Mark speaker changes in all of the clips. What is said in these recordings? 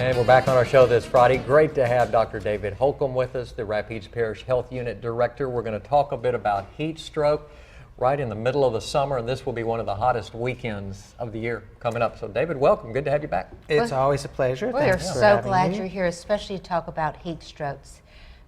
Speaker 1: And we're back on our show this Friday. Great to have Dr. David Holcombe with us, the Rapides Parish Health Unit Director. We're going to talk a bit about heat stroke right in the middle of the summer, and this will be one of the hottest weekends of the year coming up. So David, welcome. Good to have you back.
Speaker 2: It's always a pleasure.
Speaker 3: We're so glad you're here, especially to talk about heat strokes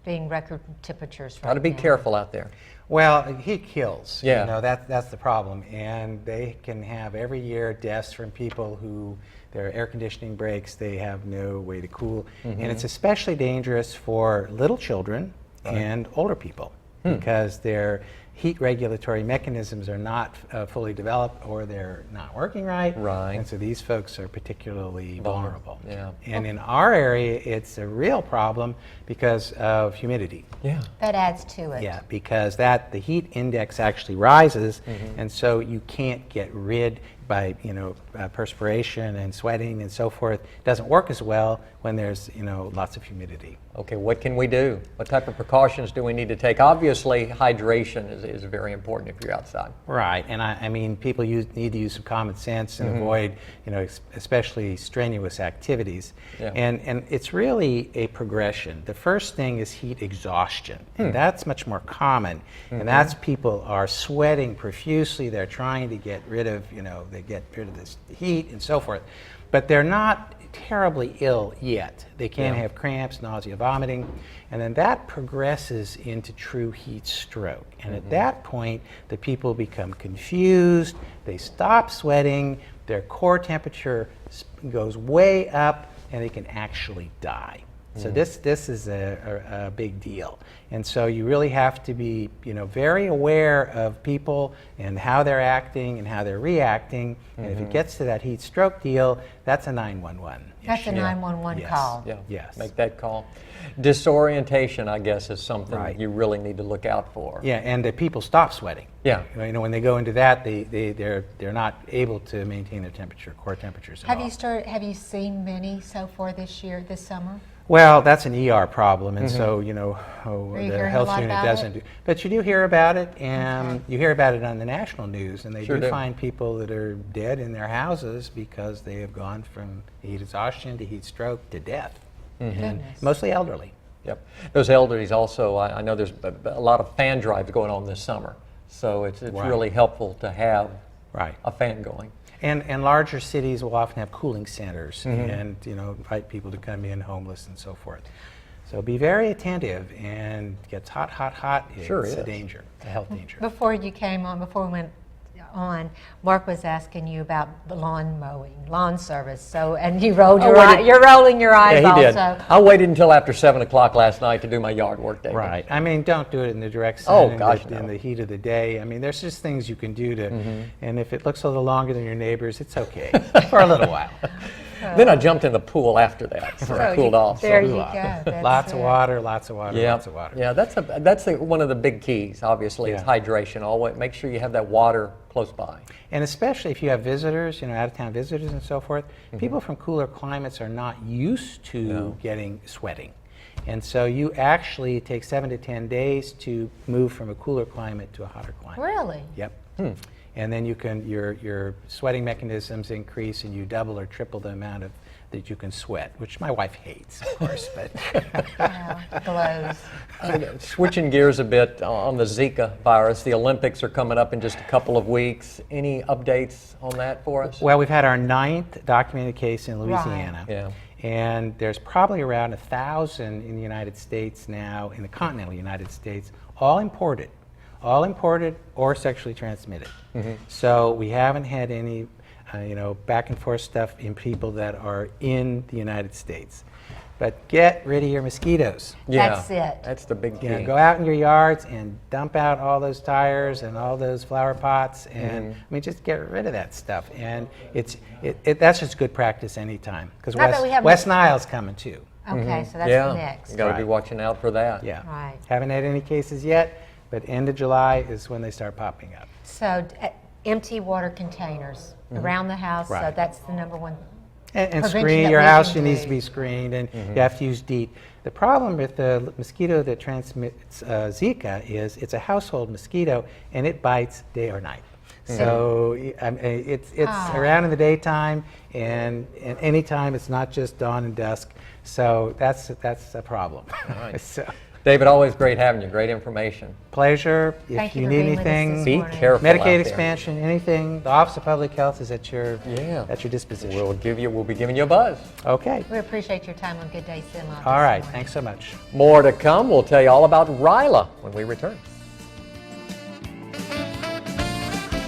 Speaker 3: being record temperatures right now.
Speaker 1: Got to be careful out there.
Speaker 2: Well, heat kills.
Speaker 1: Yeah.
Speaker 2: You know, that's the problem. And they can have every year deaths from people who their air conditioning breaks, they have no way to cool. And it's especially dangerous for little children and older people because their heat regulatory mechanisms are not fully developed or they're not working right. And so these folks are particularly vulnerable.
Speaker 1: Yeah.
Speaker 2: And in our area, it's a real problem because of humidity.
Speaker 1: Yeah.
Speaker 3: That adds to it.
Speaker 2: Yeah, because the heat index actually rises, and so you can't get rid by perspiration and sweating and so forth. It doesn't work as well when there's lots of humidity.
Speaker 1: Okay, what can we do? What type of precautions do we need to take? Obviously, hydration is very important if you're outside.
Speaker 2: Right, and I mean people need to use some common sense and avoid especially strenuous activities.
Speaker 1: Yeah.
Speaker 2: And it's really a progression. The first thing is heat exhaustion, and that's much more common. And that's people are sweating profusely. They're trying to get rid of they get rid of this heat and so forth, but they're not terribly ill yet. They can have cramps, nausea, vomiting, and then that progresses into true heat stroke. And at that point, the people become confused, they stop sweating, their core temperature goes way up, and they can actually die. So this is a big deal. And so you really have to be very aware of people and how they're acting and how they're reacting. And if it gets to that heat stroke deal, that's a 911 issue.
Speaker 3: That's a 911 call.
Speaker 1: Yeah.
Speaker 2: Yes.
Speaker 1: Make that call. Disorientation, I guess, is something you really need to look out for.
Speaker 2: Yeah, and the people stop sweating.
Speaker 1: Yeah.
Speaker 2: When they go into that, they're not able to maintain their core temperatures at all.
Speaker 3: Have you seen many so far this summer?
Speaker 2: Well, that's an ER problem, and so the health unit
Speaker 3: about
Speaker 2: doesn't do. But you do hear about it, and you hear about it on the national news, and they do find people that are dead in their houses because they have gone from heat exhaustion to heat stroke to death, and mostly elderly.
Speaker 1: Yep. Those elderlies also, I know there's a lot of fan drives going on this summer, so it's really helpful to have a fan going.
Speaker 2: And larger cities will often have cooling centers and invite people to come in, homeless and so forth. So be very attentive, and it gets hot, it's a danger, a health danger.
Speaker 3: Before we went on, Mark was asking you about the lawn service. So, and you rolled your eyes. You're rolling your eyes
Speaker 1: yeah, he
Speaker 3: also.
Speaker 1: Did. I waited until after 7 o'clock last night to do my yard work, David.
Speaker 2: Right. I mean, don't do it in the direct sun
Speaker 1: in
Speaker 2: the heat of the day. I mean, there's just things you can do to, and if it looks a little longer than your neighbors, it's okay for a little while.
Speaker 1: Then I jumped in the pool after that, so I cooled off.
Speaker 3: There you go.
Speaker 2: Lots of water, lots of water.
Speaker 1: Yeah, that's one of the big keys, obviously, is hydration. Always make sure you have that water close by.
Speaker 2: And especially if you have visitors, out-of-town visitors and so forth, people from cooler climates are not used to getting sweating. And so you actually take 7 to 10 days to move from a cooler climate to a hotter climate.
Speaker 3: Really?
Speaker 2: Yep. And then your sweating mechanisms increase, and you double or triple the amount that you can sweat, which my wife hates, of course, but
Speaker 3: blows.
Speaker 1: Switching gears a bit on the Zika virus, the Olympics are coming up in just a couple of weeks. Any updates on that for us?
Speaker 2: Well, we've had our 9th documented case in Louisiana.
Speaker 1: Yeah.
Speaker 2: And there's probably around 1,000 in the United States now, in the continental United States, all imported or sexually transmitted. So we haven't had any back and forth stuff in people that are in the United States. But get rid of your mosquitoes.
Speaker 1: Yeah,
Speaker 3: that's it.
Speaker 1: That's the big key.
Speaker 2: Go out in your yards and dump out all those tires and all those flower pots, and I mean, just get rid of that stuff. And that's just good practice anytime, because West Nile's coming too.
Speaker 3: Okay, so that's next.
Speaker 1: You got to be watching out for that.
Speaker 2: Yeah.
Speaker 3: Right.
Speaker 2: Haven't had any cases yet, but end of July is when they start popping up.
Speaker 3: So empty water containers around the house. So that's the number one.
Speaker 2: And screen your house. Needs to be screened, and you have to use DEET. The problem with the mosquito that transmits Zika is it's a household mosquito, and it bites day or night. So it's around in the daytime and anytime. It's not just dawn and dusk. So that's a problem.
Speaker 1: right.
Speaker 2: So,
Speaker 1: David, always great having you. Great information.
Speaker 2: pleasure.
Speaker 3: Thank
Speaker 2: If
Speaker 3: you
Speaker 2: you
Speaker 3: for
Speaker 2: need
Speaker 3: being with us
Speaker 2: anything,
Speaker 3: this
Speaker 1: Be
Speaker 3: morning.
Speaker 1: careful out
Speaker 2: Medicaid
Speaker 1: there.
Speaker 2: expansion, anything, the Office of Public Health is at your disposition.
Speaker 1: We'll be giving you a buzz.
Speaker 2: Okay.
Speaker 3: We appreciate your time on Good Day Cinema.
Speaker 2: All right. Thanks so much.
Speaker 1: More to come. We'll tell you all about RILA when we return.